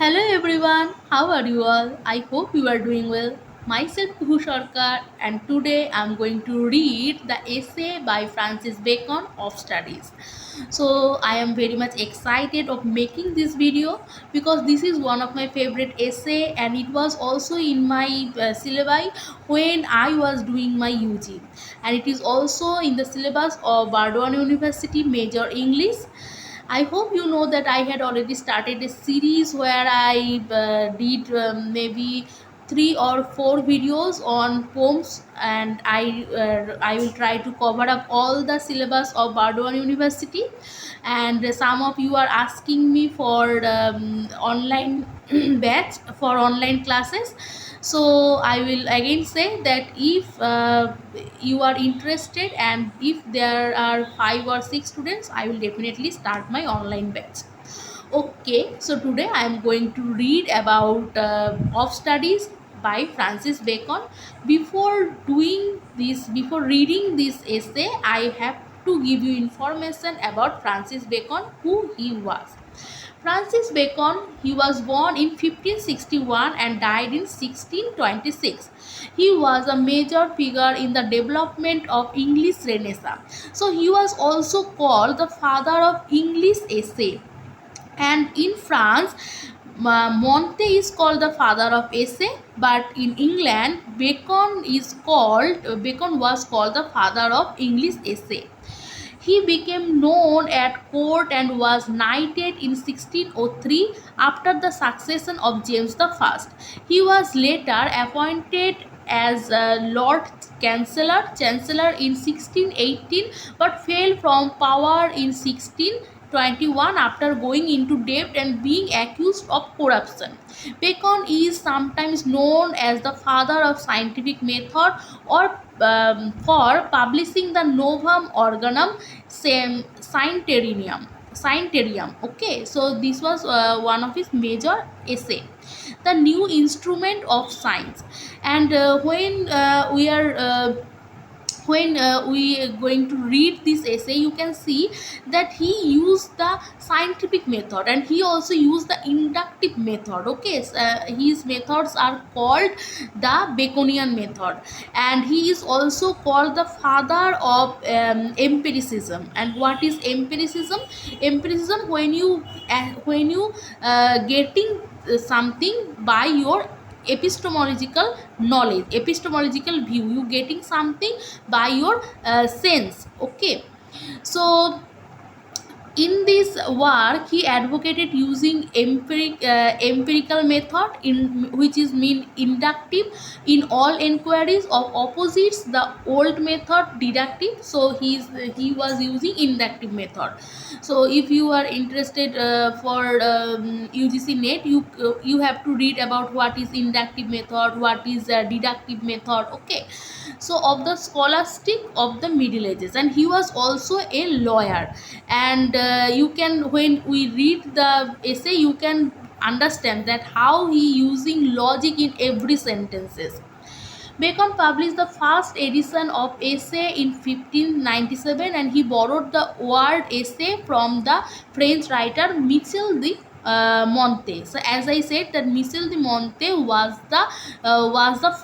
Hello everyone, how are you all? I hope you are doing well. Myself Kuhu Sarkar, and today I'm going to read the essay by Francis Bacon of Studies. So I am very much excited of making this video because this is one of my favorite essay and it was also in my syllabi when I was doing my UG, and it is also in the syllabus of Bardwan University major English. I hope you know that I had already started a series where I did maybe 3 or 4 videos on poems, and I will try to cover up all the syllabus of Bardwan University. And some of you are asking me for online batch for online classes. So I will again say that if you are interested and if there are 5 or 6 students, I will definitely start my online batch. Okay, so today I am going to read about of studies by Francis Bacon. Before reading this essay, I have to give you information about Francis Bacon, who he was. Francis Bacon, he was born in 1561 and died in 1626. He was a major figure in the development of English Renaissance. So he was also called the father of English essay. And in France, Monte is called the father of essay, but in England, Bacon was called the father of English essay. He became known at court and was knighted in 1603 after the succession of James I. He was later appointed as Lord Chancellor in 1618, but fell from power in 1621 after going into debt and being accused of corruption. Bacon is sometimes known as the father of scientific method, or for publishing the Novum Organum Scientiarum. Okay, so this was one of his major essay, the new instrument of science. And when we are going to read this essay, you can see that he used the scientific method and he also used the inductive method. Okay, so, his methods are called the Baconian method, and he is also called the father of empiricism. And what is empiricism? Empiricism, when you getting something by your epistemological view, you getting something by your sense. Okay, so in this work he advocated using empirical method, in which is mean inductive, in all inquiries of opposites, the old method deductive. So he was using inductive method. So if you are interested for UGC net, you have to read about what is inductive method, what is deductive method. Okay, so of the scholastic of the Middle Ages, and he was also a lawyer. And you can, when we read the essay, you can understand that how he using logic in every sentences. Bacon published the first edition of essay in 1597, and he borrowed the word essay from the French writer Michel de Monte. So as I said, that Michel de Monte was the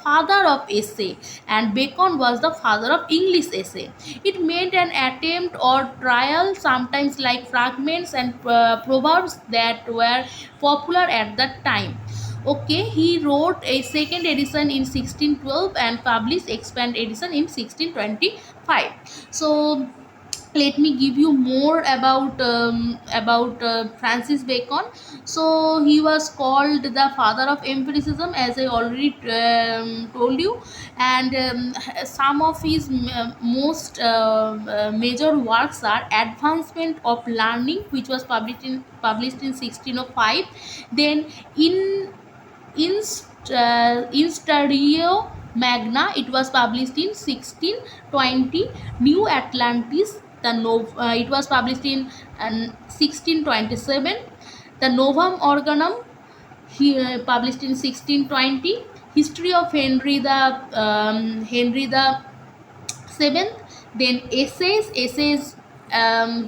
father of essay, and Bacon was the father of English essay. It made an attempt or trial, sometimes like fragments and proverbs that were popular at that time. Okay, he wrote a second edition in 1612 and published expand edition in 1625. So let me give you more about Francis Bacon. So he was called the father of empiricism, as I already told you. And some of his most major works are Advancement of Learning, which was published in 1605. Then in Stadio Magna, it was published in 1620. New Atlantis, it was published in 1627. The Novum Organum, he published in 1620. History of Henry the Seventh. Then essays,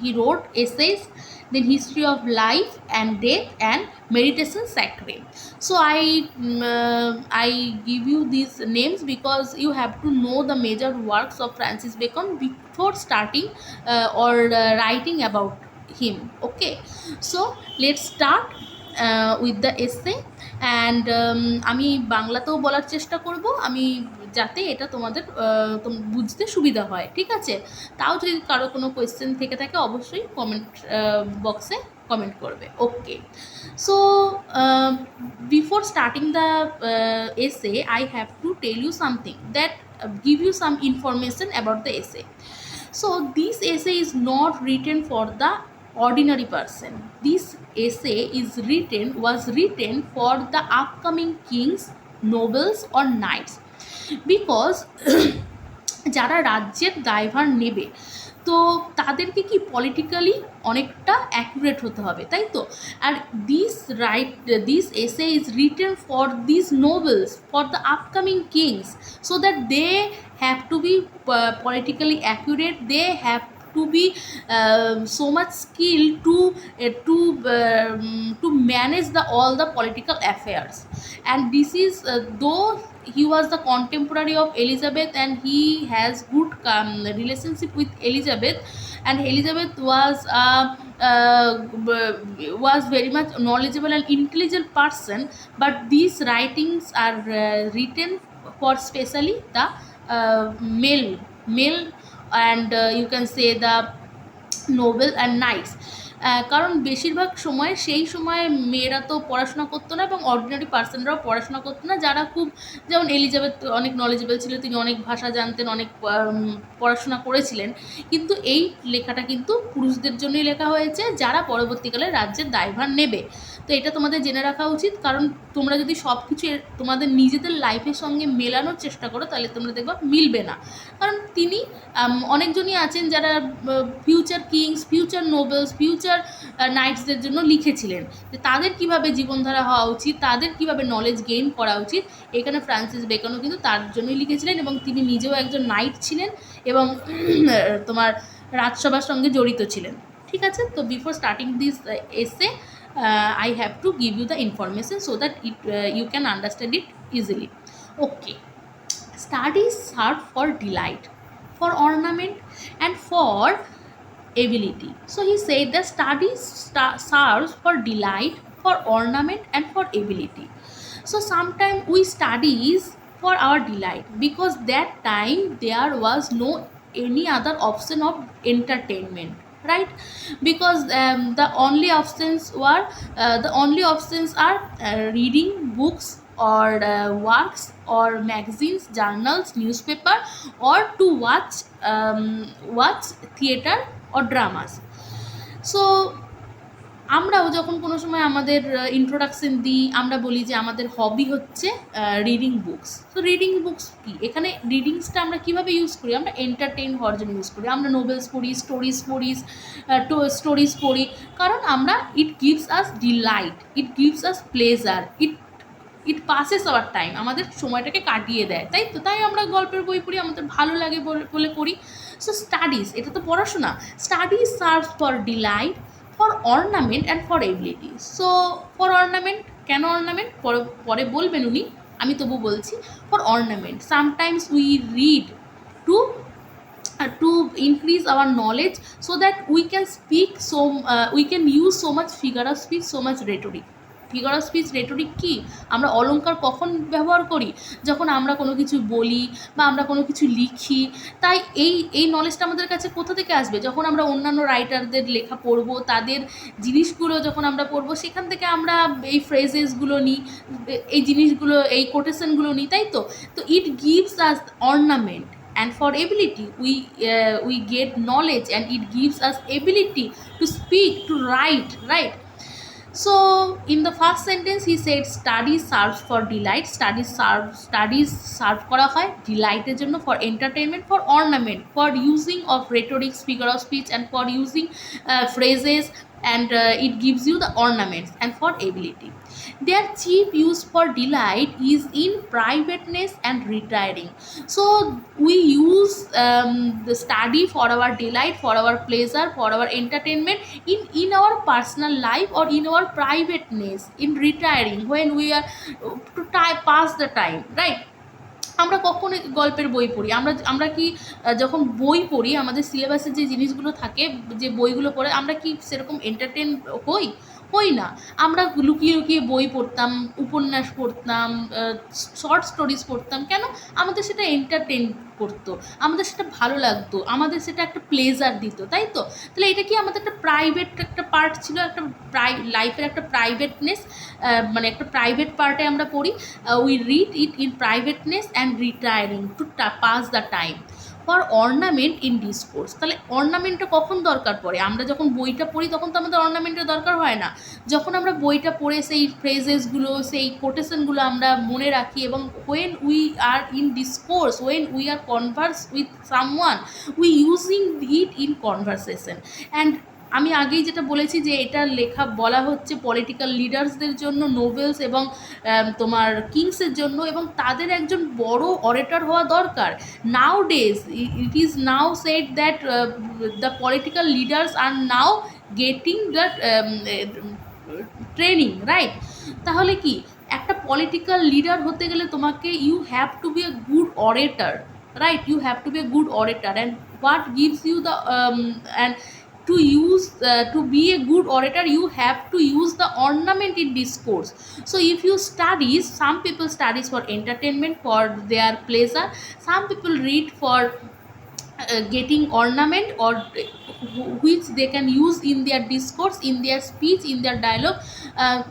he wrote essays. then history of life and death, and meditation sacred. So I give you these names because you have to know the major works of Francis Bacon before starting writing about him. Okay, so let's start with the essay. And আমি বাংলাতেও বলার চেষ্টা করব, আমি যাতে এটা তোমাদের বুঝতে সুবিধা হয়, ঠিক আছে? তাও যদি কারো কোনো কোয়েশ্চেন থেকে থাকে অবশ্যই কমেন্ট বক্সে কমেন্ট করবে। Okay, so before starting the essay I have to tell you something that give you some information about the essay. So this essay is not written for the ordinary person. This essay was written for the upcoming kings, nobles or knights, because যারা রাজ্যের দায়ভার নেবে তো তাদেরকে কি politically অনেকটা accurate হতে হবে, তাই তো? আর this essay is written for this nobles, for the upcoming kings, so that they have to be politically accurate, they have to be so much skill to manage all the political affairs. And this is though he was the contemporary of Elizabeth and he has good relationship with Elizabeth, and Elizabeth was very much knowledgeable and intelligent person, but these writings are written for specially the male and you can say the noble and knights. কারণ বেশিরভাগ সময় সেই সময় মেয়েরা তো পড়াশোনা করতো না এবং অর্ডিনারি পার্সনরাও পড়াশোনা করতো না, যারা খুব, যেমন এলিজাবেথ অনেক নলেজেবল ছিল, তিনি অনেক ভাষা জানতেন, অনেক পড়াশোনা করেছিলেন, কিন্তু এই লেখাটা কিন্তু পুরুষদের জন্যই লেখা হয়েছে যারা পরবর্তীকালে রাজ্যের দায়ভার নেবে। তো এটা তোমাদের জেনে রাখা উচিত, কারণ তোমরা যদি সব কিছু তোমাদের নিজেদের লাইফের সঙ্গে মেলানোর চেষ্টা করো তাহলে তোমরা দেখবা মিলবে না। কারণ তিনি অনেকজনই আছেন যারা future kings, future nobles, future নাইটসদের জন্য লিখেছিলেন যে তাদের কীভাবে জীবনধারা হওয়া উচিত, তাদের কীভাবে নলেজ গেইন করা উচিত। এখানে ফ্রান্সিস বেকনও কিন্তু তার জন্যই লিখেছিলেন এবং তিনি নিজেও একজন নাইট ছিলেন এবং তোমার রাজসভার সঙ্গে জড়িত ছিলেন, ঠিক আছে? তো বিফোর স্টার্টিং দিস এসে I have to give you the information so that you can understand it easily. Okay, studies serve for delight, for ornament and for ability. So he said that studies serves for delight, for ornament and for ability. So sometimes we studies for our delight because that time there was no any other option of entertainment, right? Because the only options are reading books or works or magazines, journals, newspaper, or to watch theater or dramas. So আমরাও যখন কোনো সময় আমাদের introduction দিই, আমরা বলি যে আমাদের হবি হচ্ছে রিডিং বুকস। তো রিডিং বুকস কি, এখানে রিডিংসটা আমরা কীভাবে ইউজ করি? আমরা এন্টারটেইন হওয়ার জন্য ইউজ করি, আমরা নোবেলস পড়ি, স্টোরিজ পড়ি, কারণ আমরা it gives us delight, it gives us pleasure, it passes our time, আমাদের সময়টাকে কাটিয়ে দেয়, তাই তো? তাই আমরা গল্পের বই পড়ি, আমাদের ভালো লাগে বলে পড়ি। সো স্টাডিজ, এটা তো পড়াশোনা। Studies serves for delight, for ornament and for ability. So for ornament, কেন অর্নামেন্ট পরে বলবেন উনি, আমি তবু বলছি। For ornament, sometimes we read to increase our knowledge so that we can use so much figure of speech, so much rhetoric. Figure of speech, rhetoric কি? আমরা অলংকার কখন ব্যবহার করি? যখন আমরা কোনো কিছু বলি বা আমরা কোনো কিছু লিখি। তাই এই নলেজটা আমাদের কাছে কোথা থেকে আসবে? যখন আমরা অন্যান্য রাইটারদের লেখা পড়বো, তাদের জিনিসগুলো যখন আমরা পড়বো, সেখান থেকে আমরা এই ফ্রেজেসগুলো নিই, এই জিনিসগুলো, এই কোটেশনগুলো নিই, তাই তো? তো ইট gives us ornament, and for ability we get knowledge and it gives us ability to speak, to write, right? So in the first sentence he said studies serves for delight, studies serve করা হয় ডিলাইটের জন্য, for entertainment, for ornament, for using of rhetorics, figure of speech, and for using phrases, and it gives you the ornaments, and for ability. Their chief use for delight is in privateness and retiring. So we use the study for our delight, for our pleasure, for our entertainment, in our personal life or in our privateness, in retiring, when we are to pass the time, right? আমরা কখন গল্পের বই পড়ি, আমরা আমরা কি যখন বই পড়ি, আমাদের সিলেবাসে যে জিনিসগুলো থাকে, যে বইগুলো পড়ে, আমরা কি সেরকম এন্টারটেন হই? হই না। আমরা লুকিয়ে লুকিয়ে বই পড়তাম, উপন্যাস পড়তাম, শর্ট স্টোরিজ পড়তাম। কেন? আমাদের সেটা এন্টারটেন করতো, আমাদের সেটা ভালো লাগতো, আমাদের সেটা একটা প্লেজার দিত, তাই তো? তাহলে এটা কি আমাদের একটা প্রাইভেট একটা পার্ট ছিল, একটা লাইফের একটা প্রাইভেটনেস, মানে একটা প্রাইভেট পার্টে আমরা পড়ি। We read it in privateness and retiring to pass the time for ornament in discourse. তাহলে অর্নামেন্টটা কখন দরকার পড়ে? আমরা যখন বইটা পড়ি তখন তো আমাদের অর্নামেন্টের দরকার হয় না। যখন আমরা বইটা পড়ে সেই ফ্রেজেসগুলো, সেই কোটেশনগুলো আমরা মনে রাখি, এবং when we are in discourse, when we are converse with someone, we using it in conversation. And আমি আগেই যেটা বলেছি যে এটা লেখা বলা হচ্ছে পলিটিক্যাল লিডার্সদের জন্য, নোবেলস এবং তোমার কিংসের জন্য, এবং তাদের একজন বড় অরেটর হওয়া দরকার। Nowadays it is now said that the political leaders are now getting the training, right? তাহলে কি একটা পলিটিক্যাল লিডার হতে গেলে তোমাকে you have to be a good orator, right? You have to be a good orator, and what gives you the and to use to be a good orator, you have to use the ornament in discourse. So if you study, some people studies for entertainment, for their pleasure, some people read for getting ornament, or which they can use in their discourse, in their speech, in their dialogue.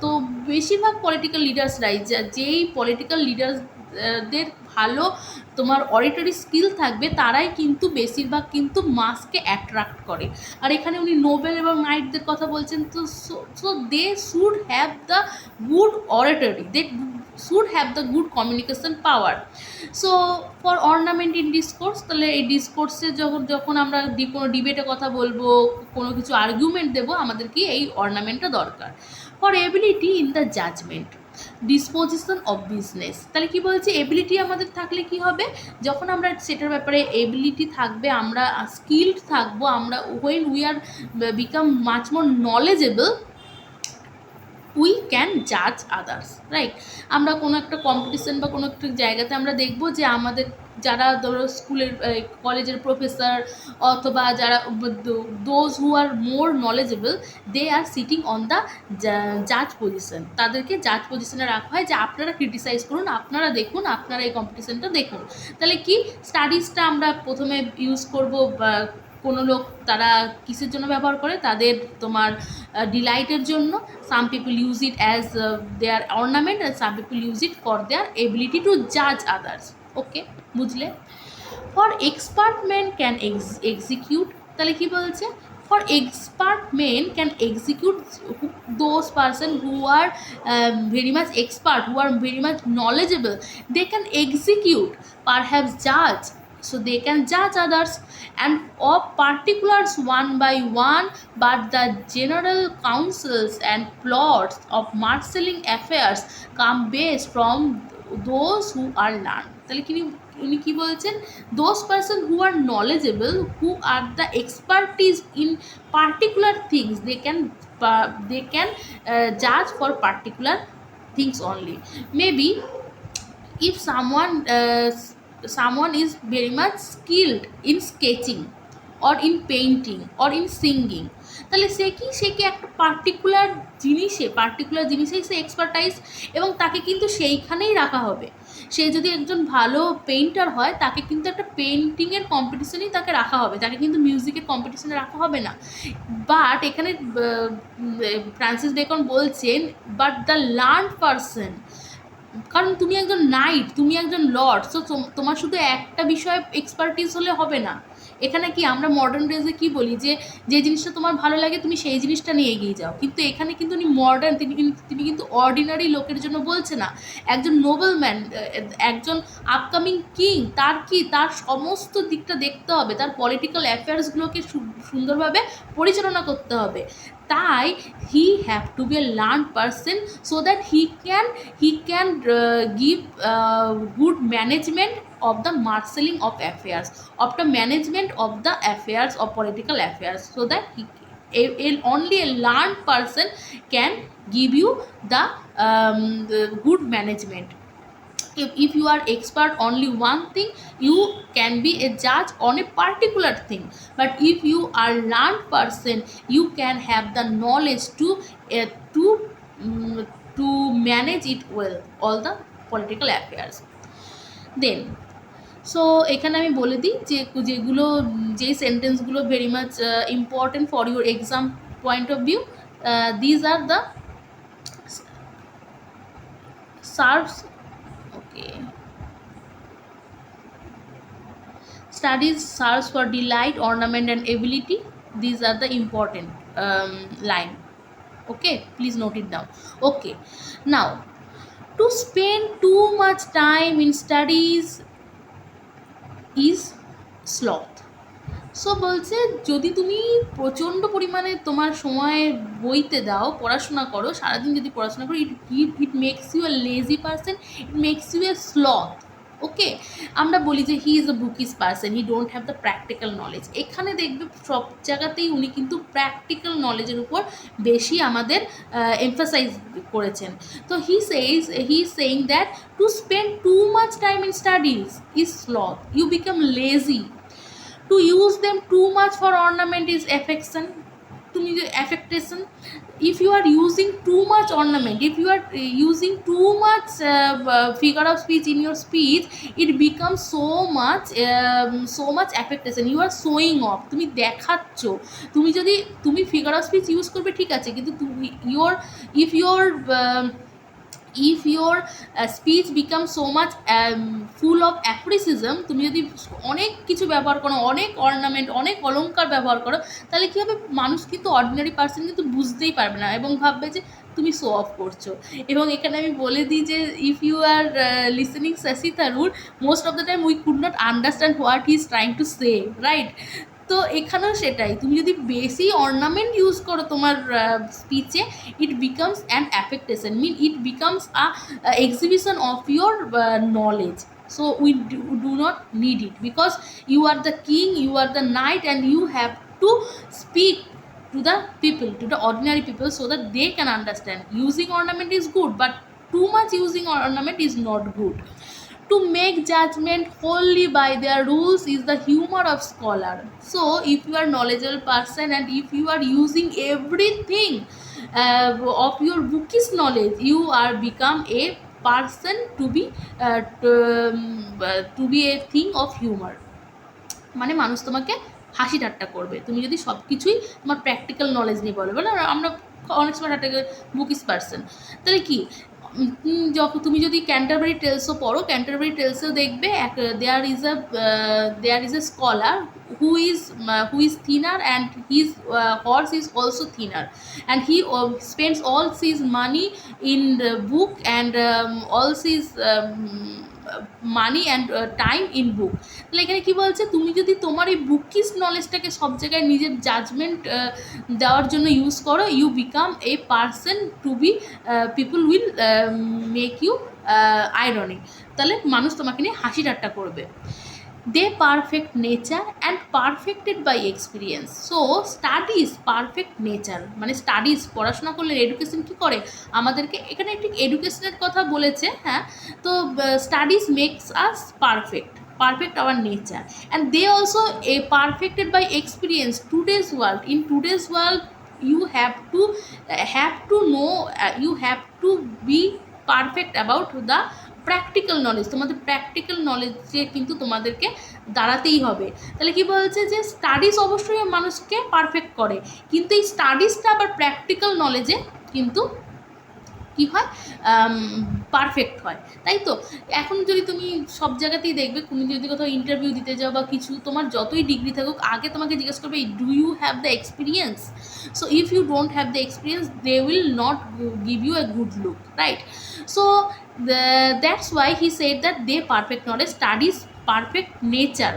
তো বেশিরভাগ political লিডার্সরাই, যেই political লিডার্সদের ভালো তোমার অরিটরি skill থাকবে, তারাই কিন্তু বেশিরভাগ কিন্তু মাসকে অ্যাট্রাক্ট করে। আর এখানে উনি নোবেল এবং নাইটদের কথা বলছেন, তো so they should have the good oratory, they should have the good communication power. So for ornament in discourse, তাহলে এই ডিসকোর্সে যখন আমরা কোনো ডিবেটে কথা বলবো, কোনো কিছু আর্গুমেন্ট দেবো, আমাদের কি এই অর্নামেন্টটা দরকার। For ability in the judgment, disposition of business. তাহলে কি বলছে, এবিলিটি আমাদের থাকলে কি হবে, যখন আমরা সেটার ব্যাপারে এবিলিটি থাকবে, আমরা স্কিলড থাকবো, আমরা when we are become much more knowledgeable, we can জাজ আদার্স, রাইট? আমরা কোনো একটা কম্পিটিশন বা কোনো একটা জায়গাতে আমরা দেখব যে আমাদের যারা ধরো স্কুলের কলেজের প্রফেসর, অথবা যারা those who are more knowledgeable, they are sitting on the জাজ পজিশন, তাদেরকে জাজ পজিশনে রাখা হয় যে আপনারা ক্রিটিসাইজ করুন, আপনারা দেখুন, আপনারা এই কম্পিটিশনটা দেখুন। তাহলে কি স্টাডিজটা আমরা প্রথমে ইউজ করব, কোনো লোক তারা কিসের জন্য ব্যবহার করে, তাদের তোমার ডিলাইটের জন্য। Some people use it as their ornament, and some people use it for their ability to জাজ আদার্স। ওকে, বুঝলে? For expert men can execute, তাহলে কি বলছে, for expert men can execute those person who are very much expert, who are very much knowledgeable, they can execute, perhaps judge, so they can judge others, and of particulars one by one, but the general counsels and plots of marshalling affairs come based from those who are learned. তাহলে উনি কি বলছেন, those person who are knowledgeable, who are the expertise in particular things, they can judge for particular things only. Maybe if someone is very much skilled in sketching or in painting or in singing, তাহলে সে কি একটা particular জিনিসেই সে expertise, এবং তাকে কিন্তু সেইখানেই রাখা হবে। সে যদি একজন ভালো পেইন্টার হয়, তাকে কিন্তু একটা পেইন্টিংয়ের কম্পিটিশনেই তাকে রাখা হবে, তাকে কিন্তু মিউজিকের কম্পিটিশনে রাখা হবে না। বাট এখানে ফ্রান্সিস বেকন বলছেন, বাট দ্য লার্ন পারসন, কারণ তুমি একজন নাইট, তুমি একজন লর্ড, সো তোমার শুধু একটা বিষয়ে এক্সপার্টিস হলে হবে না। এখানে কি আমরা মডার্ন ডেজে কি বলি, যে জিনিসটা তোমার ভালো লাগে তুমি সেই জিনিসটা নিয়ে এগিয়ে যাও, কিন্তু এখানে কিন্তু উনি মডার্ন, তিনি কিন্তু অর্ডিনারি লোকের জন্য বলছে না। একজন নোবেলম্যান, একজন আপকামিং কিং, তার সমস্ত দিকটা দেখতে হবে, তার পলিটিক্যাল অ্যাফেয়ার্সগুলোকে সুন্দরভাবে পরিচালনা করতে হবে, তাই he have to be a learned person so that he can give good management of the marshalling of affairs, of the management of the affairs of political affairs, so that only a learned person can give you the good management. If you are expert only one thing, you can be a judge on a particular thing, but if you are learned person, you can have the knowledge uh, to um, to manage it well, all the political affairs. Then, so এখানে আমি বলে দিই যে যেগুলো যেই সেন্টেন্সগুলো very much important for your exam point of view, these are the serves, okay, studies serves for delight, ornament and ability. These are the important line. Okay, please note it down. Okay, now, to spend too much time in studies is sloth. So বলছে যদি তুমি প্রচণ্ড পরিমাণে তোমার সময় বইতে দাও, পড়াশোনা করো, সারাদিন যদি পড়াশোনা করো, it makes you a lazy person, it makes you a sloth. Okay, আমরা বলি যে he is a bookish person, he don't have the practical knowledge. এখানে দেখবে সব জায়গাতেই উনি কিন্তু প্র্যাকটিক্যাল নলেজের উপর বেশি আমাদের এমফাসাইজ করেছেন। তো he is saying that to spend too much time in studies is sloth, you become lazy. To use them too much for ornament is affection, তুমি যে affectation. If you are using too much ornament, if you are using too much figure of speech in your speech, it becomes so much affectation. You are showing off, তুমি দেখাচ্ছ। তুমি যদি তুমি figure of speech use করবে ঠিক আছে, কিন্তু তুমি if your speech becomes so much full of aphorism, তুমি যদি অনেক কিছু ব্যবহার করো, অনেক অর্নামেন্ট, অনেক অলঙ্কার ব্যবহার করো, তাহলে কী হবে, মানুষ কিন্তু অর্ডিনারি পার্সন কিন্তু বুঝতেই পারবে না এবং ভাববে যে তুমি শো অফ করছো। এবং এখানে আমি বলে দিই যে if you are listening Shashi Tharoor, most of the time we could not understand what he is trying to say, right? তো এখানেও সেটাই, তুমি যদি বেশি অর্নামেন্ট ইউজ করো তোমার স্পিচে, it becomes an affectation, it becomes exhibition of your knowledge. So we do not need it, because you are the king, you are the knight, and you have to speak to the people, to the ordinary people, so that they can understand. Using ornament is good, but too much using ornament is not good. To make judgment wholly by their rules is the humor of scholar. So if you are knowledgeable person and if you are using everything of your bookish knowledge, you are become a person to be a thing of humor. মানে মানুষ তোমাকে হাসি ঠাট্টা করবে তুমি যদি সব কিছুই তোমার প্র্যাকটিক্যাল নলেজ নিয়ে বলো। বলে আমরা অনেক সময় ঠাট্টা বুকিস পার্সন, তাহলে কি, যখন তুমি যদি ক্যান্টারবারি টেলসও পড়ো, ক্যান্টারবারি টেলসেও দেখবে there is a scholar who is thinner, and his horse is also thinner, and he spends all his money in the book and all his money and time in বুক। তাহলে এখানে কী বলছে, তুমি যদি তোমার এই বুকিস নলেজটাকে সব জায়গায় নিজের জাজমেন্ট দেওয়ার জন্য ইউজ করো, you become a person to be people will make you ironic, তাহলে মানুষ তোমাকে নিয়ে হাসি ঠাট্টা করবে। They perfect nature and perfected by experience. So studies perfect nature, মানে স্টাডিজ পড়াশোনা করলে এডুকেশন কী করে আমাদেরকে, এখানে একটি এডুকেশনের কথা বলেছে, হ্যাঁ। তো studies makes us perfect our nature, and they also perfected by experience. In today's world you have to know, you have to be perfect about the practical knowledge. তোমাদের প্র্যাকটিক্যাল নলেজে কিন্তু তোমাদেরকে দাঁড়াতেই হবে। তাহলে কি বলছে যে স্টাডিজ অবশ্যই মানুষকে পারফেক্ট করে, কিন্তু এই স্টাডিজটা আবার প্র্যাকটিক্যাল নলেজে কিন্তু কী হয়, পারফেক্ট হয়, তাই তো? এখন যদি তুমি সব জায়গাতেই দেখবে, তুমি যদি কোথাও ইন্টারভিউ দিতে যাও বা কিছু, তোমার যতই ডিগ্রি থাকুক, আগে তোমাকে জিজ্ঞেস করবে do you have the experience. So if you don't have the experience, they will not give you a good look, right? So that's why he said that they perfect knowledge, studies perfect nature,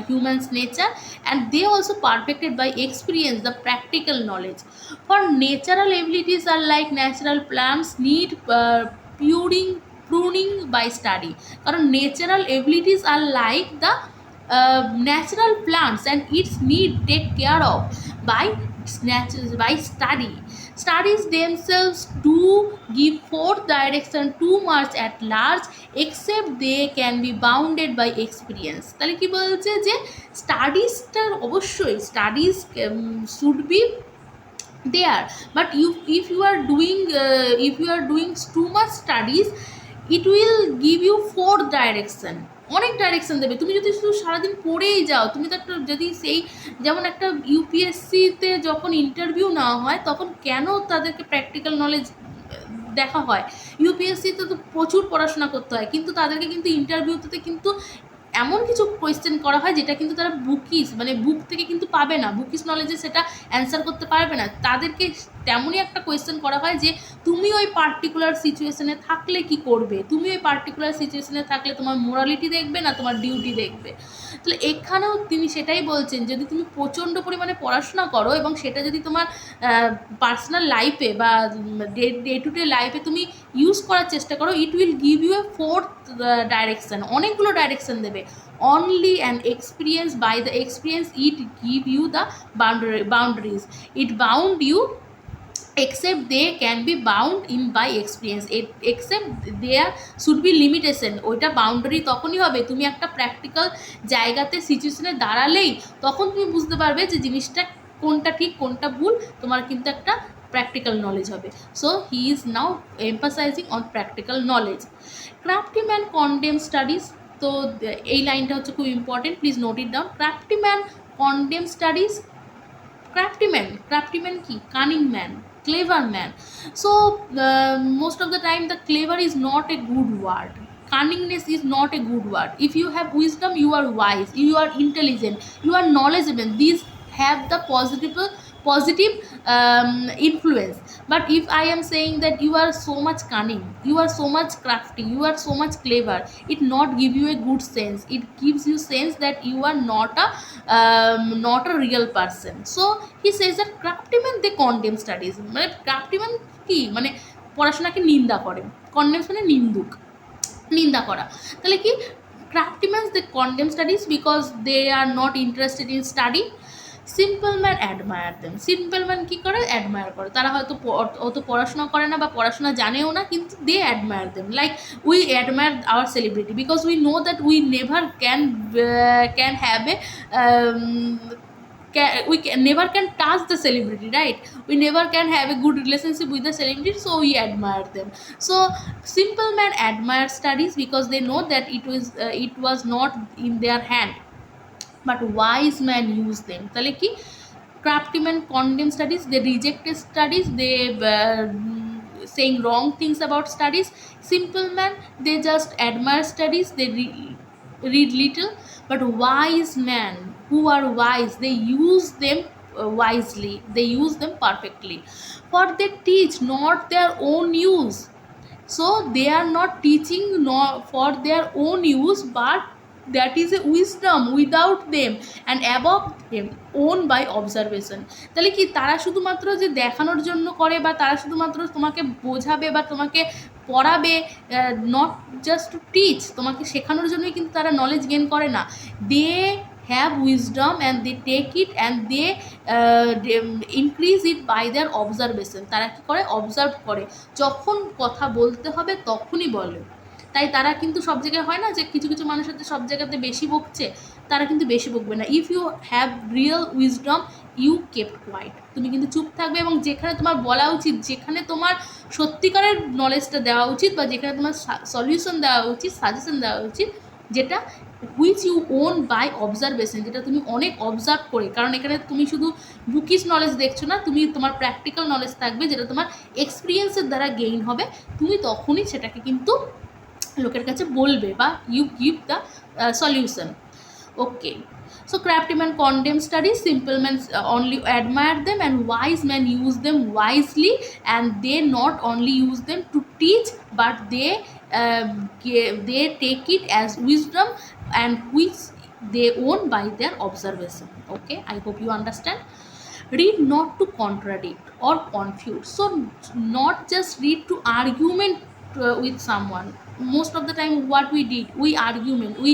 human's nature, and they also perfected by experience the practical knowledge. For natural abilities are like natural plants need pruning by study. Karon natural abilities are like the natural plants, and its need take care of by by study. Studies themselves do give fourth direction too much at large, except they can be bounded by experience. তাহলে কি বলছে যে স্টাডিজটার অবশ্যই studies should be there, but you if you are doing too much studies, it will give you fourth direction, অনেক direction দেবে। তুমি যদি শুধু সারাদিন পড়েই যাও, তুমি তো একটা যদি সেই যেমন একটা ইউপিএসসিতে যখন ইন্টারভিউ নেওয়া হয় তখন কেন তাদেরকে প্র্যাকটিক্যাল নলেজ দেখা হয়, ইউপিএসসিতে তো প্রচুর পড়াশোনা করতে হয়, কিন্তু তাদেরকে কিন্তু ইন্টারভিউতে কিন্তু এমন কিছু কোয়েশ্চেন করা হয় যেটা কিন্তু তারা বুকিস মানে বুক থেকে কিন্তু পাবে না, বুকিস নলেজে সেটা অ্যান্সার করতে পারবে না। তাদেরকে তেমনই একটা কোয়েশ্চেন করা হয় যে তুমি ওই পার্টিকুলার সিচুয়েশনে থাকলে কি করবে, তুমি ওই পার্টিকুলার সিচুয়েশনে থাকলে তোমার মোরালিটি দেখবে না তোমার ডিউটি দেখবে। তাহলে এখানেও তিনি সেটাই বলছেন, যদি তুমি প্রচণ্ড পরিমাণে পড়াশোনা করো এবং সেটা যদি তোমার পার্সোনাল লাইফে বা ডে টু ডে লাইফে তুমি ইউজ করার চেষ্টা করো, it will give you a fourth direction, অনেকগুলো ডাইরেকশান দেবে। Only and experience, by the experience it give you the boundaries, it bound you except they can be bound in by experience, except there should be limitation। ওইটা boundary তখনই হবে তুমি একটা practical জায়গাতে সিচুয়েশনে দাঁড়ালেই তখন তুমি বুঝতে পারবে যে জিনিসটা কোনটা ঠিক কোনটা ভুল, তোমার কিন্তু একটা প্র্যাকটিক্যাল নলেজ হবে। So he is now emphasizing on practical knowledge. Crafty men condemn studies, তো এই লাইনটা হচ্ছে খুব important, please note it down. Crafty men condemn studies, craftyman ki cunning man, clever man. So most of the time the clever is not a good word, cunningness is not a good word. If you have wisdom, you are wise, you are intelligent, you are knowledgeable, these have the positive influence. But if I am saying that you are so much cunning, you are so much crafty, you are so much clever, it not give you a good sense, it gives you sense that you are not a real person. So he says that craftyman they condemn studies, মানে craftyman কি মানে পড়াশোনাকে নিন্দা করে, কন্ডেমস মানে নিন্দা করা। তাহলে কি craftyman they condemn studies because they are not interested in study। Simple man admire them, simple man কী করে অ্যাডমায়ার করে, তারা হয়তো অত পড়াশোনা করে না বা পড়াশোনা জানেও না, কিন্তু they admire them. Like we admire our celebrity because we know that we never can have a never can touch the celebrity, right? We never can have a good relationship with the celebrity, so we admire them. So simple man admire studies because they know that it was not in their hand, but wise man use them. তাহলে কি craftyman condemn studies, they rejected studies, they saying wrong things about studies. Simple man they just admire studies, they read little. But wise man who are wise, they use them wisely, they use them perfectly, for they teach not their own use. So they are not teaching not for their own use, but that is a wisdom without them and above them, own by observation. তাহলে কি তারা শুধুমাত্র যে দেখানোর জন্য করে বা তারা শুধুমাত্র তোমাকে বোঝাবে বা তোমাকে পড়াবে, নট জাস্ট টু টিচ, তোমাকে শেখানোর জন্যই কিন্তু তারা নলেজ গেন করে না। They have wisdom and they take it and they increase it by their observation. তারা কী করে অবজার্ভ করে, যখন কথা বলতে হবে তখনই বলে। তাই তারা কিন্তু সব জায়গায় হয় না যে কিছু কিছু মানুষের সব জায়গাতে বেশি বকছে, তারা কিন্তু বেশি বকবে না। If you have real wisdom you kept quiet, তুমি কিন্তু চুপ থাকবে এবং যেখানে তোমার বলা উচিত, যেখানে তোমার সত্যিকারের নলেজটা দেওয়া উচিত বা যেখানে তোমার সলিউশন দেওয়া উচিত, সাজেশন দেওয়া উচিত, যেটা which you own by observation, যেটা তুমি অনেক অবজার্ভ করে, কারণ এখানে তুমি শুধু বুকিশ নলেজ দেখছো না, তুমি তোমার প্র্যাকটিক্যাল নলেজ থাকবে যেটা তোমার এক্সপিরিয়েন্সের দ্বারা গেইন হবে, তুমি তখনই সেটাকে কিন্তু লোকের কাছে বলবে বা you give the solution. Okay, so crafty man condemn studies, simple men only admire them, and wise men use them wisely, and they not only use them to teach, but they take it as wisdom and which they own by their observation. Okay, I hope you understand. Read not to contradict or confute. So not just read to argument with someone. Most of the time what we did, we argument, we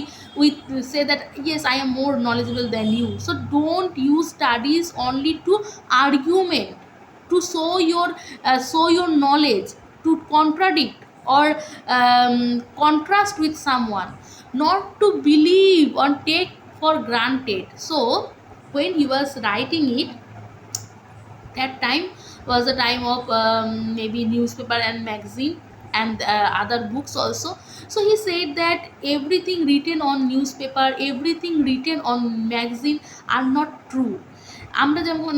say that yes, I am more knowledgeable than you. So don't use studies only to argument, to show your knowledge, to contradict or contrast with someone, not to believe or take for granted. So when he was writing it, that time was the time of maybe newspaper and magazine and other books also. So he said that everything written on newspaper, everything written on magazine are not true. আমরা যেমন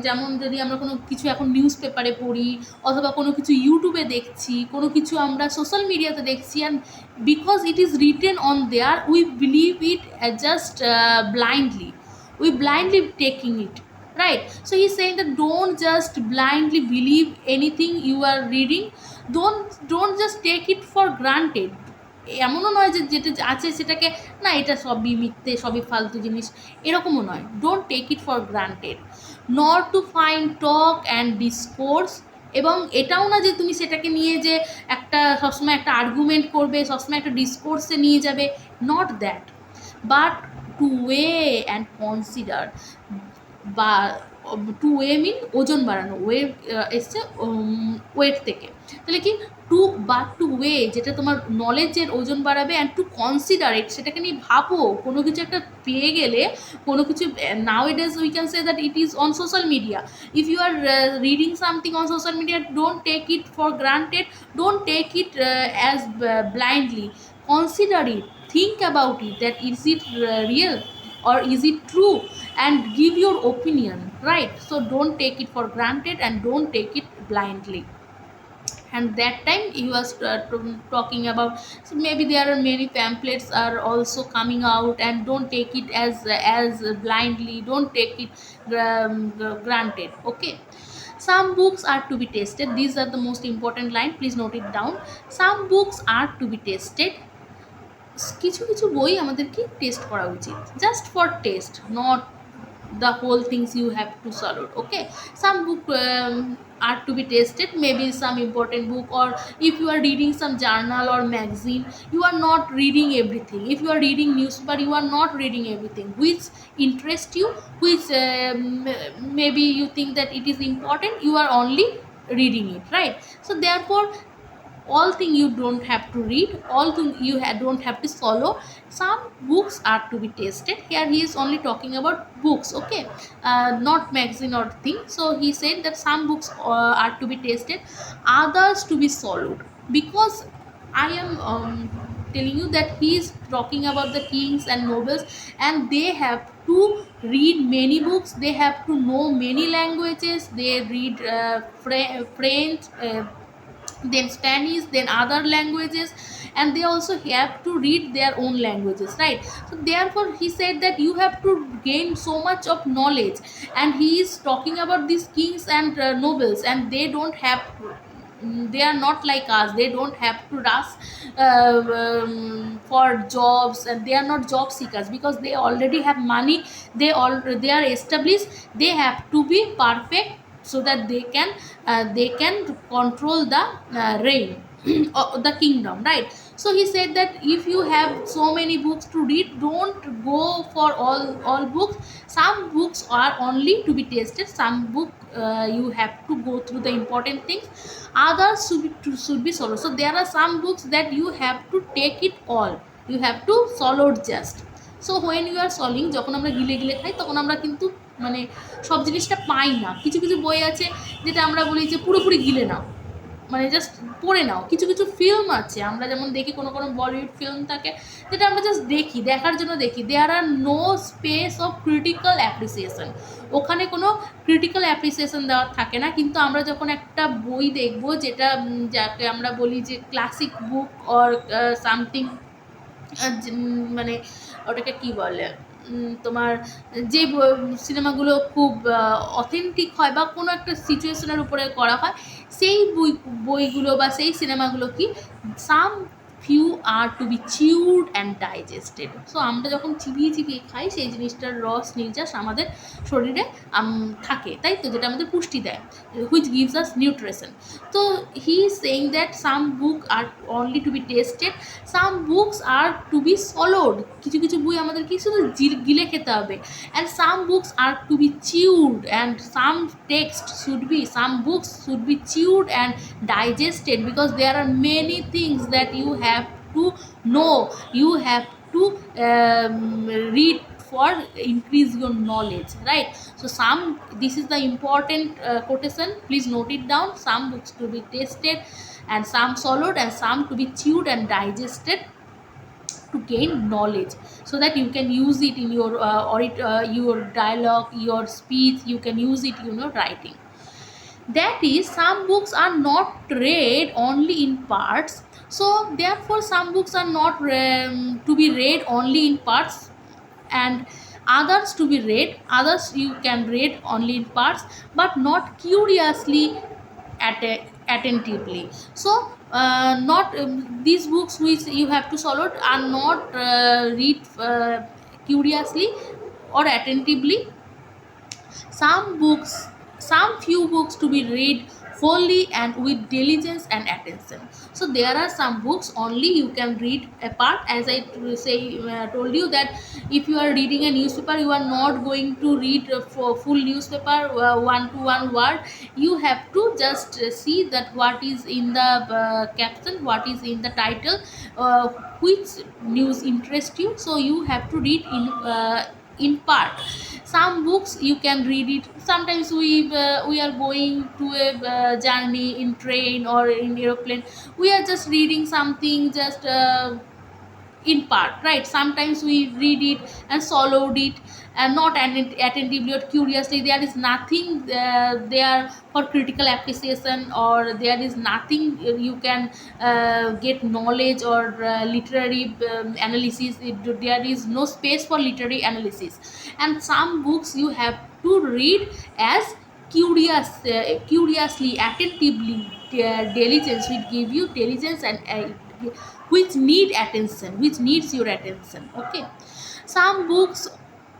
যেমন যদি আমরা কোনো কিছু এখন news পেপারে পড়ি অথবা কোনো কিছু ইউটিউবে দেখছি, কোনো কিছু আমরা সোশ্যাল মিডিয়াতে দেখছি, and because it is written on there we believe it just blindly, we blindly taking it, right? So he's saying that don't just blindly believe anything you are reading. Don't just take it for granted. এমনও নয় যে যেটা আছে সেটাকে না এটা সবই মিথ্যে, সবই ফালতু জিনিস, এরকমও নয়। Don't take it for granted, not to find talk and discourse. এবং এটাও না যে তুমি সেটাকে নিয়ে যে একটা সবসময় একটা আর্গুমেন্ট করবে, সবসময় একটা ডিসকোর্সে নিয়ে যাবে, not that, but to weigh and consider. বা টু ওয়ে মিন ওজন বাড়ানো, ওয়ে এসছে ওয়েট থেকে, তাহলে কি টু, বাট টু ওয়ে যেটা তোমার নলেজের ওজন বাড়াবে, অ্যান্ড টু কনসিডার ইট, সেটাকে নিয়ে ভাবো। কোনো কিছু একটা পেয়ে গেলে, কোনো কিছু now it is we can say that it is on social media, if you are reading something on social media, don't take it for granted, don't take it as blindly, consider it, think about it, that is it real or is it true, and give your opinion, right? So don't take it for granted and don't take it blindly. And that time he was talking about, so maybe there are many pamphlets are also coming out, and don't take it as blindly, don't take it granted. Okay, some books are to be tested. These are the most important line, please note it down. Some books are to be tested. কিছু কিছু বই আমাদের কি test করা উচিত, just for test, not the whole things you have to solve. Okay, some book are to be tested, maybe some important book, or if you are reading some journal or magazine, you are not reading everything. If you are reading newspaper, you are not reading everything. Which interest you, which maybe you think that it is important, you are only reading it, right? So therefore all thing you don't have to read, all thing you don't have to follow. Some books are to be tested. Here he is only talking about books, okay, not magazine or thing. So he said that some books are to be tested, others to be followed, because I am telling you that he is talking about the kings and nobles, and they have to read many books, they have to know many languages, they read French, then Spanish, then other languages, and they also have to read their own languages, right? So therefore he said that you have to gain so much of knowledge, and he is talking about these kings and nobles, and they don't have, they are not like us, they don't have to rush for jobs, and they are not job seekers, because they already have money, they are established, they have to be perfect, so that they can control the reign or the kingdom, right? So he said that if you have so many books to read, don't go for all books. Some books are only to be tested, some book you have to go through the important things, others should be solo. So there are some books that you have to take it all, you have to follow just. So when you are swallowing, যখন আমরা গিলে গিলে খাই তখন আমরা কিন্তু মানে সব জিনিসটা পাই না। কিছু কিছু বই আছে যেটা আমরা বলি যে পুরোপুরি গিলে নাও, মানে জাস্ট পড়ে নাও। কিছু কিছু ফিল্ম আছে, আমরা যেমন দেখি কোনো কোনো বলিউড ফিল্ম থাকে যেটা আমরা জাস্ট দেখি, দেখার জন্য দেখি, there are no space of critical appreciation, ওখানে কোনো ক্রিটিক্যাল অ্যাপ্রিসিয়েশন দেওয়া থাকে না। কিন্তু আমরা যখন একটা বই দেখবো যেটা যাকে আমরা বলি যে ক্লাসিক বুক অর সামথিং, মানে ওটাকে কি বলে, তোমার যে সিনেমাগুলো খুব অথেন্টিক হয় বা কোনো একটা সিচুয়েশনের উপরে করা হয়, সেই বইগুলো বা সেই সিনেমাগুলো কি সাম few are to be chewed and digested. So আমরা যখন চিবিয়ে চিবিয়ে খাই সেই জিনিসটার রস নির্যাস আমাদের শরীরে থাকে, তাই তো, যেটা আমাদের পুষ্টি দেয়, which gives us nutrition. So he is saying that some book are only to be tasted, some books are to be swallowed, কিছু কিছু বই আমাদেরকে শুধু গিলে খেতে হবে, and some books are to be chewed, and some some books should be chewed and digested, because there are many things that you have to know, you have to read for increase your knowledge, right? So this is the important quotation, please note it down. Some books to be tasted, and some swallowed, and some to be chewed and digested to gain knowledge, so that you can use it in your your dialogue, your speech, you can use it, writing. That is, some books are not read only in parts, so therefore some books are not to be read only in parts, and others to be read, others you can read only in parts, but not curiously, attentively. So not these books which you have to swallow are not read curiously or attentively. Some few books to be read wholly and with diligence and attention. So there are some books only you can read apart, as I told you that if you are reading a newspaper, you are not going to read for full newspaper one to one word. You have to just see that what is in the caption, what is in the title, which news interests you, so you have to read in part. Some books you can read it, sometimes we are going to a journey in train or in aeroplane, we are just reading something just in part, right? Sometimes we read it and swallowed it, and not attentively or curiously. There is nothing there for critical appreciation, or there is nothing you can get knowledge or literary analysis. There is no space for literary analysis. And some books you have to read as curiously, attentively, diligence will give you diligence, and which need attention, which needs your attention. Okay, some books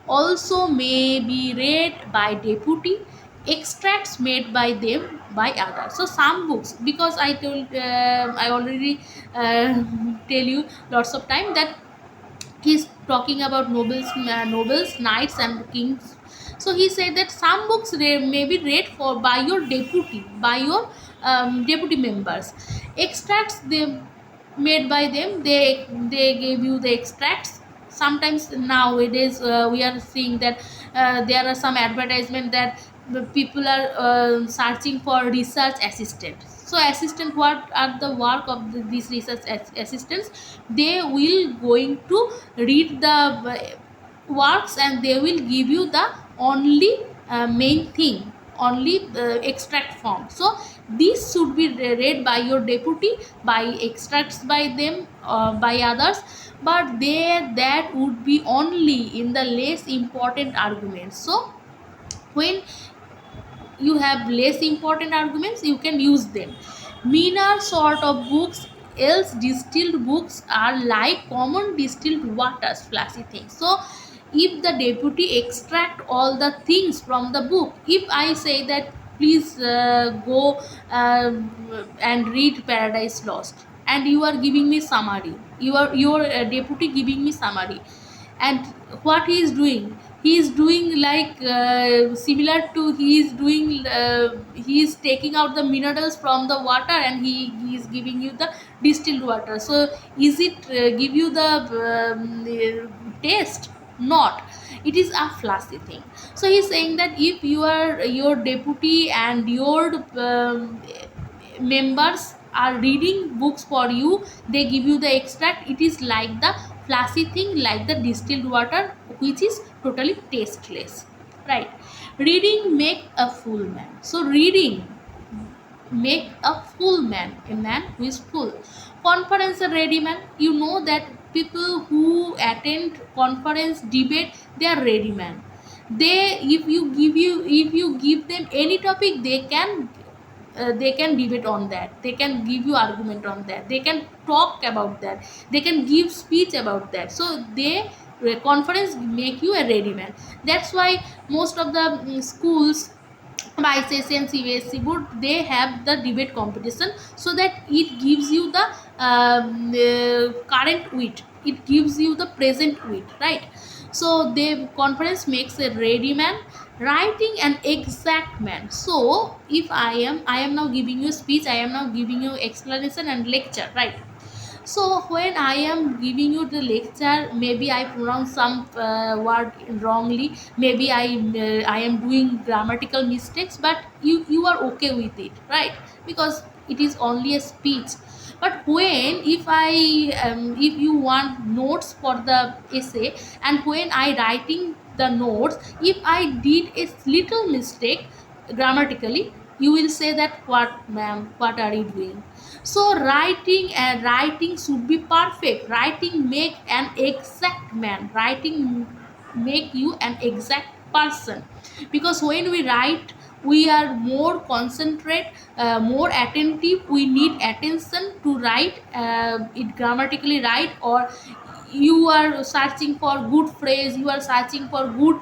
also may be read by deputy, extracts made by them by others. So some books, because I already tell you lots of time that he's talking about nobles, knights and kings. So he said that some books may be read for by your deputy, by your deputy members. Extracts they made by them, they gave you the extracts. Sometimes nowadays we are seeing that there are some advertisement that the people are searching for research assistant. So assistant, what are the work of these research assistants? They will going to read the works, and they will give you the only main thing, only extract form. So this should be read by your deputy, by extracts by them, by others, but that would be only in the less important arguments. So when you have less important arguments, you can use them. Meaner sort of books, else distilled books are like common distilled waters, flashy things. So if the deputy extract all the things from the book, if I say that please go and read Paradise Lost, and you are giving me summary, your deputy giving me summary, and what he is doing like similar to he is taking out the minerals from the water, and he is giving you the distilled water. So is it give you the taste? Not. It is a flashy thing. So he is saying that if your deputy and your members are reading books for you, they give you the extract, it is like the flashy thing, like the distilled water, which is totally tasteless, right? Reading make a fool man. So reading make a full man, a man who is full. Conference a ready man. You know that people who attend conference debate, they are ready man. They if you give them any topic, they can they can debate on that, they can give you argument on that, they can talk about that, they can give speech about that. So they conference make you a ready man. That's why most of the schools, ICSE and CBSE board, they have the debate competition, so that it gives you the current wit, it gives you the present wit, right? So the conference makes a ready man, writing an exact man. So if I am now giving you speech, I am now giving you explanation and lecture, right? So when I am giving you the lecture, maybe I pronounce some word wrongly, maybe I am doing grammatical mistakes, but you are okay with it, right? Because it is only a speech. But when if you want notes for the essay, and when I writing the notes, if I did a little mistake grammatically, you will say that, what ma'am, what are you doing? So writing should be perfect. Writing make an exact man, writing make you an exact person. Because when we write, we are more concentrate, more attentive, we need attention to write it grammatically right. Or you are searching for good phrase, you are searching for good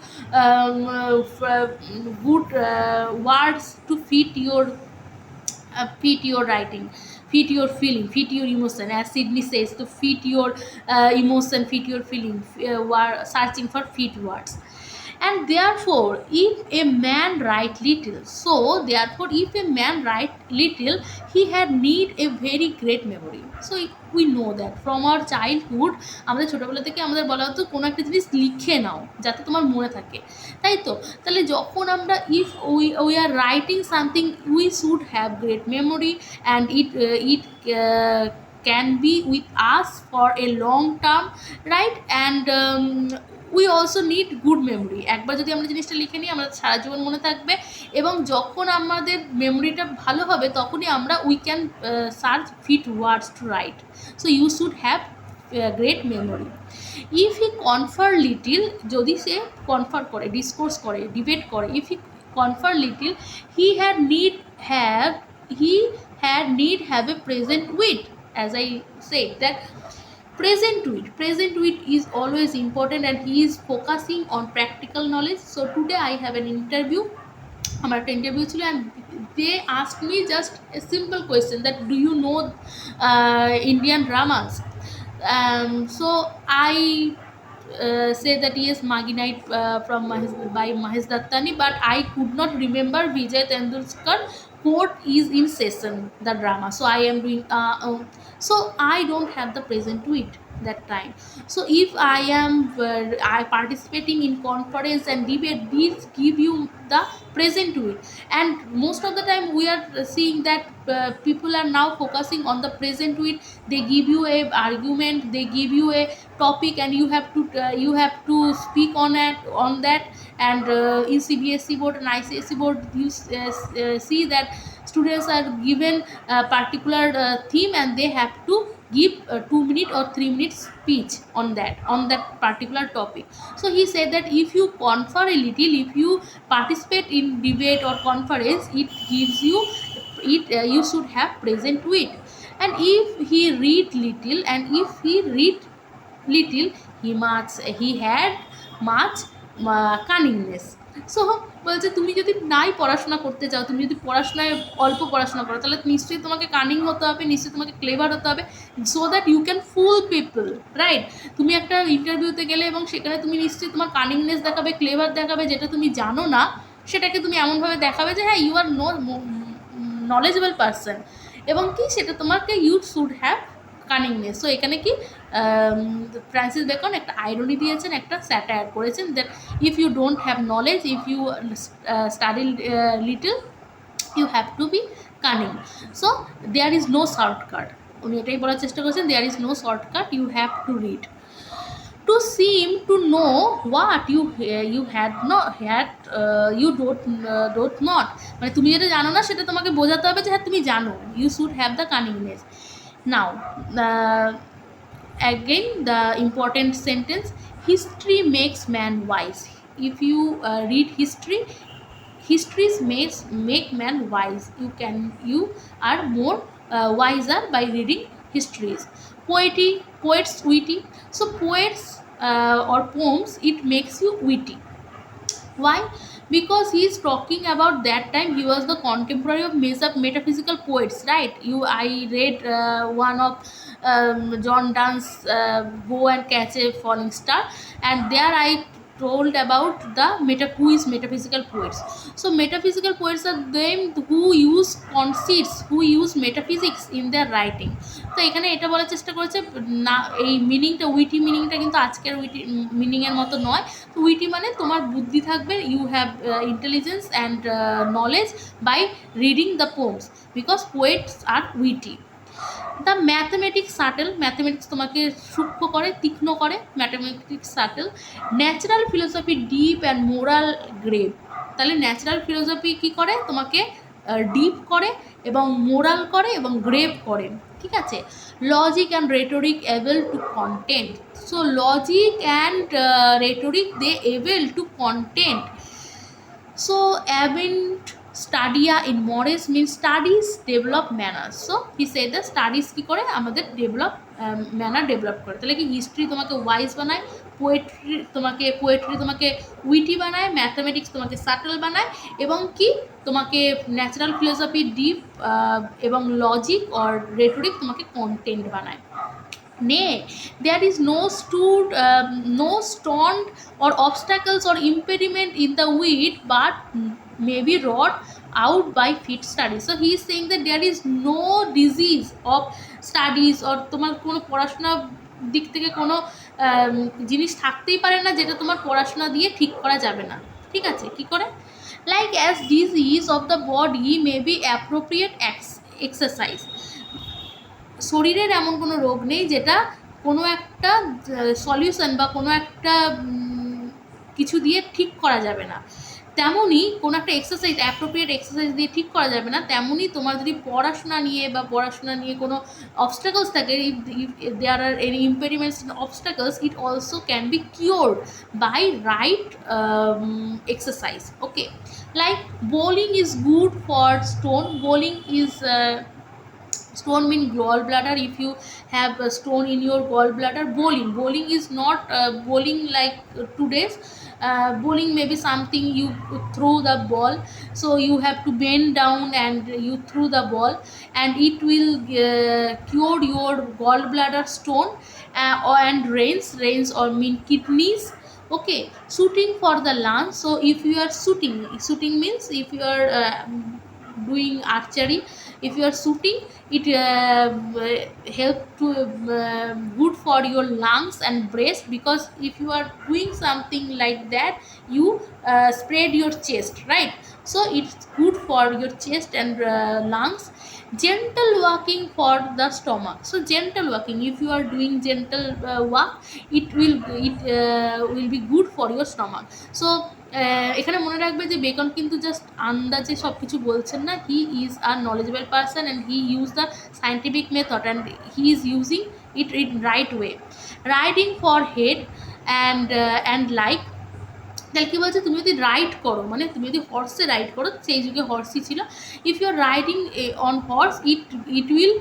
good words to fit your writing, fit your feeling, fit your emotion, as Sydney says, to fit your emotion, fit your feeling, searching for fit words. And therefore if a man write little, so therefore if a man write little, he had need a very great memory. So we know that from our childhood, আমাদের ছোটবেলা থেকে আমাদের বলা হতো কোনো একটা জিনিস লিখে নাও যাতে তোমার মনে থাকে, তাই তো? তাহলে যখন আমরা if we are writing something, we should have great memory, and it can be with us for a long term, right? And we also need good memory. একবার যদি আমরা জিনিসটা লিখে নিই, আমরা সারা জীবন মনে থাকবে, এবং যখন আমাদের মেমোরিটা ভালো হবে তখনই আমরা we can search fit words to write. So you should have great memory. If he confer little, যদি সে কনফার করে, ডিসকোর্স করে, ডিবেট করে, if he confer little, he had need have a present wit, as I said that present wit is always important, and he is focusing on practical knowledge. So today I have an interview, আমার একটা interview ছিল, and they ask me just a simple question that do you know Indian dramas? So I say that yes, Magi Night by Mahesh Dattani, but I could not remember Vijay Tendulkar court is in session, the drama. So I am doing so I don't have the present wit that time. So if I am I participating in conference and debate, these give you the present wit. And most of the time we are seeing that people are now focusing on the present wit. They give you a argument, they give you a topic, and you have to speak on that. And in CBSE board and ICSE board, you see that students are given a particular theme, and they have to give a 2 minute or 3 minute speech on that particular topic. So he said that if you confer a little, if you participate in debate or conference, it gives you you should have present wit. And if he read little, and if he read little, he had much cunningness. So বলছে তুমি যদি নাই পড়াশোনা করতে চাও, তুমি যদি পড়াশোনায় অল্প পড়াশোনা করো, তাহলে নিশ্চয়ই তোমাকে কানিং হতে হবে, নিশ্চয়ই তোমাকে ক্লেভার হতে হবে, so that you can fool people, right? তুমি একটা ইন্টারভিউতে গেলে এবং সেখানে তুমি নিশ্চয়ই তোমার কানিংনেস দেখাবে, ক্লেভার দেখাবে, যেটা তুমি জানো না সেটাকে তুমি এমনভাবে দেখাবে যে হ্যাঁ, ইউ আর নলেজেবল পারসন, এবং কি সেটা তোমাকে ইউ শুড হ্যাভ কানিংনেস। সো এখানে কি ফ্রান্সিস বেকন একটা আইরনি দিয়েছেন, একটা স্যাটায়ার করেছেন, that if you don't have knowledge, if you study little, you have to be cunning. So there is no shortcut, উনি এটাই বলার চেষ্টা করেছেন, there is no shortcut, you have to read to seem to know what you had you don't not, মানে তুমি যেটা জানো না সেটা তোমাকে বোঝাতে হবে যে হ্যাঁ তুমি জানো, you should have the cunningness. Now again the important sentence, history makes man wise. If you read history, histories make man wise. You are more wiser by reading histories. Poets witty. So poets or poems, it makes you witty. Why? Because he is talking about that time. He was the contemporary of metaphysical poets, right? I read one of John Donne's Go and Catch a Falling Star, and there I told about the who is metaphysical poets. So metaphysical poets are them who use conceits, who use metaphysics in their writing. তো এখানে এটা বলার চেষ্টা করেছে না, এই মিনিংটা, witty মিনিংটা কিন্তু আজকের উইটি মিনিংয়ের মতো নয়। তো উইটি মানে তোমার বুদ্ধি থাকবে, you have intelligence and knowledge by reading the poems, because poets are witty. The mathematics subtle, mathematics তোমাকে সূক্ষ্ম করে, তীক্ষ্ণ করে, mathematics subtle. Natural philosophy deep and moral grave. তাহলে ন্যাচারাল ফিলোসফি কী করে, তোমাকে ডিপ করে এবং মোরাল করে এবং গ্রেভ করে, ঠিক আছে। Logic and rhetoric able to content. So logic and rhetoric they able to content. So aven't studia in morris means studies develop manners. So he said the studies কি করে আমাদের ডেভেলপ ম্যানার ডেভেলপ করে। তাহলে কি history তোমাকে wise বানায়, poetry তোমাকে witty বানায়, ম্যাথামেটিক্স তোমাকে সাটল বানায়, এবং কি তোমাকে ন্যাচারাল ফিলোসফি ডিপ এবং লজিক অর রেটোরিক তোমাকে কন্টেন্ট বানায়। Nay, there is no stone or obstacles or impediment in the wheat, but may be wrought out by fit studies. So he is saying that there is no disease of studies, or তোমার কোনো পড়াশোনা দিক থেকে কোনো জিনিস থাকতেই পারে না যেটা তোমার পড়াশোনা দিয়ে ঠিক করা যাবে না, ঠিক আছে। কি করে? Like as disease of the body may be appropriate exercise. শরীরের এমন কোনো রোগ নেই যেটা কোনো একটা সলিউশন বা কোনো একটা কিছু দিয়ে ঠিক করা যাবে না, তেমনই কোনো একটা এক্সারসাইজ, অ্যাপ্রোপ্রিয়েট এক্সারসাইজ দিয়ে ঠিক করা যাবে না। তেমনই তোমার যদি পড়াশোনা নিয়ে কোনো অবস্টাকলস থাকে, if there are any impediments and obstacles, it also can be cured by right exercise. Okay, like bowling is good for stone. Bowling is stone mean gallbladder. If you have a stone in your gallbladder, bowling is not bowling like today's bowling may be something you throw the ball, so you have to bend down and you throw the ball, and it will cure your gallbladder stone and rains or mean kidneys. Okay, shooting for the lungs. So if you are shooting means if you are doing archery, if you are shooting, it help to good for your lungs and breast, because if you are doing something like that, you spread your chest, right? So it's good for your chest and lungs. Gentle walking for the stomach. So gentle walking, if you are doing gentle walk, it will be good for your stomach. So এখানে মনে রাখবে যে beacon কিন্তু just আন্দাজে সব কিছু বলছেন না, he is a knowledgeable person and he use the scientific method and he is using it in right way. Riding for head and like. তাহলে কী বলছে, তুমি যদি রাইড করো, মানে তুমি যদি হর্সে রাইড করো, সেই যুগে হর্সই ছিল, if you are riding on horse, it will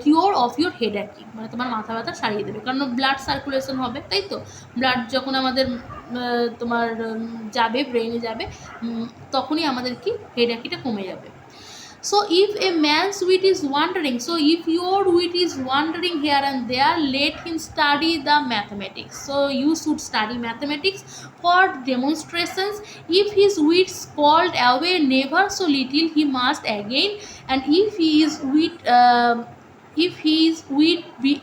cure of your head অ্যাকিং, মানে তোমার মাথা ব্যথা সারিয়ে দেবে, কারণ ব্লাড সার্কুলেশন হবে, তাই তো। ব্লাড যখন আমাদের তোমার যাবে, ব্রেনে যাবে, তখনই আমাদের কি হেড অ্যাকিটা কমে যাবে। So if a man's wit is wandering, so if your wit is wandering here and there, let him study the mathematics. So you should study mathematics for demonstrations. If his wit's called away never so little, he must again. And if his wit be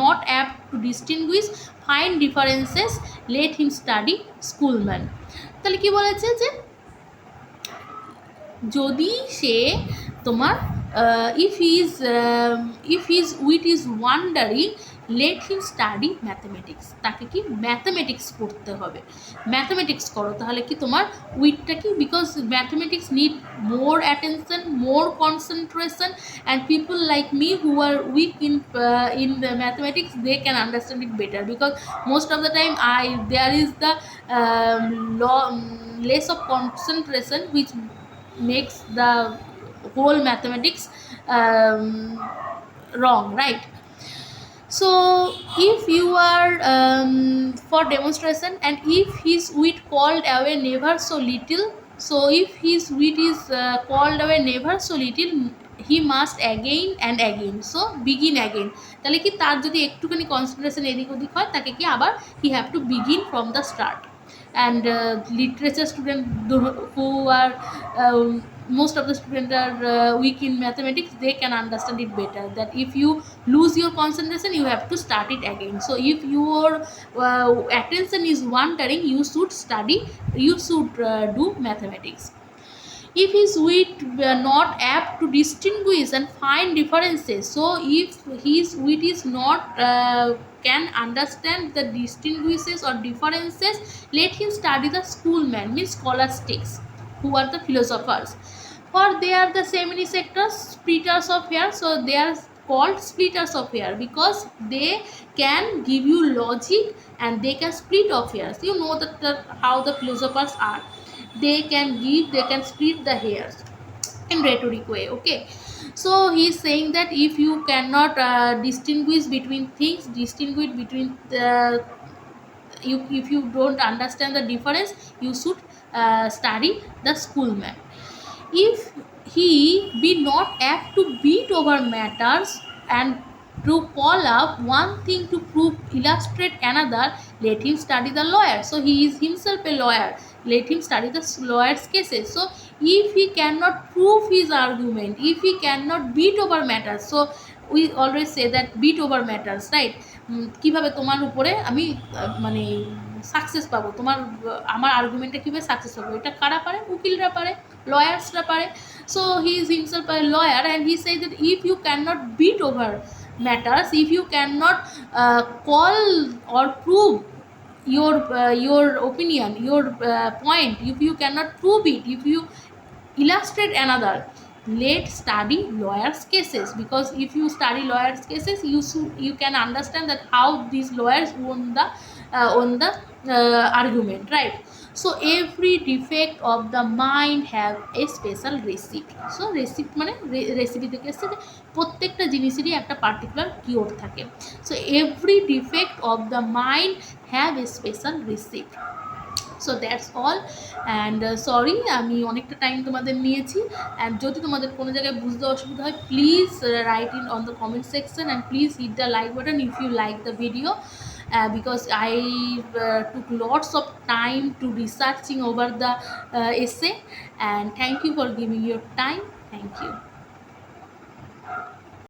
not apt to distinguish fine differences, let him study schoolman. তাহলে কি বলেছে যে যদি সে তোমার if his wit is wandering, let him study mathematics, তাকে কি mathematics পড়তে হবে, ম্যাথমেটিক্স করো, তাহলে কি তোমার উইকটা কি, because mathematics need more attention, more concentration, and people like me who are weak in the mathematics, they can understand it better, because most of the time there is the less of concentration, which makes the whole mathematics um, wrong, right? So if you are for demonstration, and if his wit called away never so little, so if his wit is called away never so little, he must again and again, so begin again, তাহলে কি তার যদি একটুখানি concentration এদিক ওদিক হয়, তাকে কি আবার he have to begin from the start. And literature student who are most of the students are weak in mathematics, they can understand it better, that if you lose your concentration, you have to start it again. So if your attention is wandering, you should study, you should do mathematics. If his wit were not apt to distinguish and find differences, so if his wit is not can understand the distinguishes or differences, let him study the schoolmen, means scholastics, who are the philosophers, for they are the semini sectors, splitters of hair. So they are called splitters of hair because they can give you logic and they can split of hairs. You know that how the philosophers are, they can give, they can split the hairs in rhetoric way. Okay, so he is saying that if you cannot distinguish between things, distinguish between the, you, if you don't understand the difference, you should study the schoolman. If he be not apt to beat over matters and to call up one thing to prove illustrate another, let him study the lawyer. So he is himself a lawyer, let him study the lawyer's cases. So if he cannot prove his argument, if he cannot beat over matters, so we always say that beat over matters, right? কিভাবে তোমার উপরে আমি মানে success পাবো, তোমার আমার আর্গুমেন্টে কীভাবে success পাবো, এটা কারা পারে, উকিলরা পারে, lawyers-রা পারে. So he is himself a lawyer, and he says that if you cannot beat over matters, if you cannot call or prove your opinion, your point, if you cannot prove it, if you illustrate another, let study lawyers cases, because if you study lawyers cases, you can understand that how these lawyers won the argument, right? So every defect of the mind have a special receipt. So receipt মানে recipe থেকে এসেছে যে প্রত্যেকটা জিনিসেরই একটা particular cure থাকে. So every defect of the mind have a special receipt. So that's all, and sorry আমি অনেকটা টাইম তোমাদের নিয়েছি, অ্যান্ড যদি তোমাদের কোনো জায়গায় বুঝতে অসুবিধা হয়, please write in on the comment section, and please hit the like button if you like the video, because I took lots of time to researching over the essay, and thank you for giving your time. Thank you.